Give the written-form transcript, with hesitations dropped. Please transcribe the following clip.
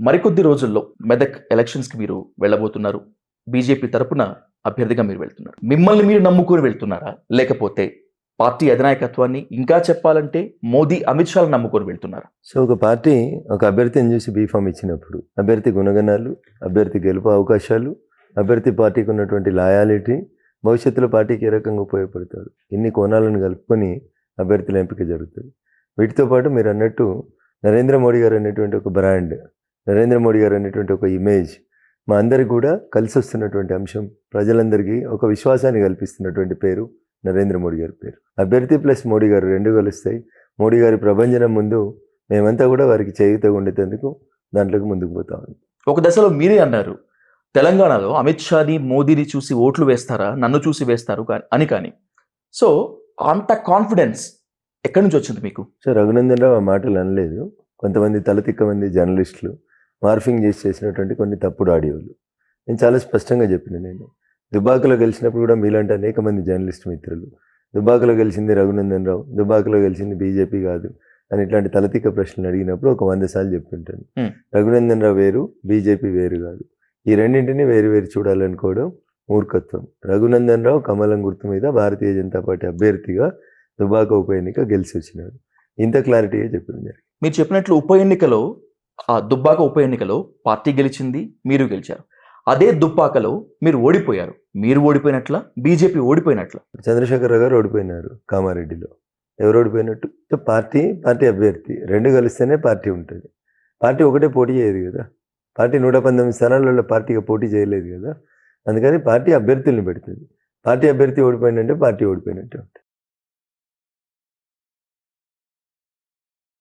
మరికొద్ది రోజుల్లో మెదక్ ఎలక్షన్స్‌కి మీరు వెళ్ళబోతున్నారు. బీజేపీ తరపున అభ్యర్థిగా మీరు వెళ్తున్నారు. మిమ్మల్ని మీరు నమ్ముకొని వెళ్తున్నారా? లేకపోతే పార్టీ అధినాయకత్వాన్ని ఇంకా చెప్పాలంటే మోదీ, అమిత్ షాలను నమ్ముకొని వెళ్తున్నారా? సో ఒక పార్టీ ఒక అభ్యర్థిని చూసి బీఫామ్ ఇచ్చినప్పుడు అభ్యర్థి గుణగణాలు, అభ్యర్థి గెలుపు అవకాశాలు, అభ్యర్థి పార్టీకి ఉన్నటువంటి లాయాలిటీ, భవిష్యత్తులో పార్టీకి ఏ రకంగా ఉపయోగపడతాడు, ఇన్ని కోణాలను కలుపుకొని అభ్యర్థుల ఎంపిక జరుగుతుంది. వీటితో పాటు మీరు అన్నట్టు నరేంద్ర మోడీ గారు అనేటువంటి ఒక బ్రాండ్, నరేంద్ర మోడీ గారు అనేటువంటి ఒక ఇమేజ్ మా అందరికి కూడా కలిసి వస్తున్నటువంటి అంశం, ప్రజలందరికీ ఒక విశ్వాసాన్ని కల్పిస్తున్నటువంటి పేరు నరేంద్ర మోడీ గారి పేరు. అభ్యర్థి ప్లస్ మోడీ గారు రెండు కలుస్తాయి. మోడీ గారి ప్రభంజనం ముందు మేమంతా కూడా వారికి చేయుతగా ఉండేందుకు దాంట్లోకి ముందుకు పోతా ఉన్నాం. ఒక దశలో మీరే అన్నారు, తెలంగాణలో అమిత్ షాని, మోదీని చూసి ఓట్లు వేస్తారా, నన్ను చూసి వేస్తారు అని. కానీ సో అంత కాన్ఫిడెన్స్ ఎక్కడి నుంచి వచ్చింది మీకు? సో రఘునందన్ రావు ఆ మాటలు అనలేదు. కొంతమంది తలతిక్క మంది జర్నలిస్టులు మార్ఫింగ్ చేసినటువంటి కొన్ని తప్పుడు ఆడియోలు నేను చాలా స్పష్టంగా చెప్పిన. నేను దుబాకలో గెలిచినప్పుడు కూడా మీలాంటి అనేక మంది జర్నలిస్ట్ మిత్రులు దుబాకలో గెలిచింది రఘునందన్ రావు, దుబాకలో గెలిచింది బీజేపీ కాదు అని ఇట్లాంటి తలతిక్క ప్రశ్నలు అడిగినప్పుడు ఒక 100 సార్లు చెప్తుంటాను. రఘునందన్ రావు వేరు, బీజేపీ వేరు కాదు. ఈ రెండింటిని వేరు వేరు చూడాలనుకోవడం మూర్ఖత్వం. రఘునందన్ రావు కమలం గుర్తు మీద భారతీయ జనతా పార్టీ అభ్యర్థిగా దుబాక ఉప ఎన్నిక గెలిచి వచ్చినాడు. ఇంత క్లారిటీగా చెప్పింది. మీరు చెప్పినట్లు ఉప ఎన్నికలో, ఆ దుబ్బాక ఉప ఎన్నికలో పార్టీ గెలిచింది, మీరు గెలిచారు. అదే దుబ్బాకలో మీరు ఓడిపోయారు. మీరు ఓడిపోయినట్ల, బీజేపీ ఓడిపోయినట్ల? చంద్రశేఖరరావు గారు ఓడిపోయినారు కామారెడ్డిలో. ఎవరు ఓడిపోయినట్టు? పార్టీ అభ్యర్థి రెండు కలిస్తేనే పార్టీ ఉంటుంది. పార్టీ ఒకటే పోటీ చేయదు కదా. పార్టీ 119 స్థానాలలో పార్టీగా పోటీ చేయలేదు కదా. అందుకని పార్టీ అభ్యర్థుల్ని పెడుతుంది. పార్టీ అభ్యర్థి ఓడిపోయిందంటే పార్టీ ఓడిపోయినట్టే ఉంటుంది.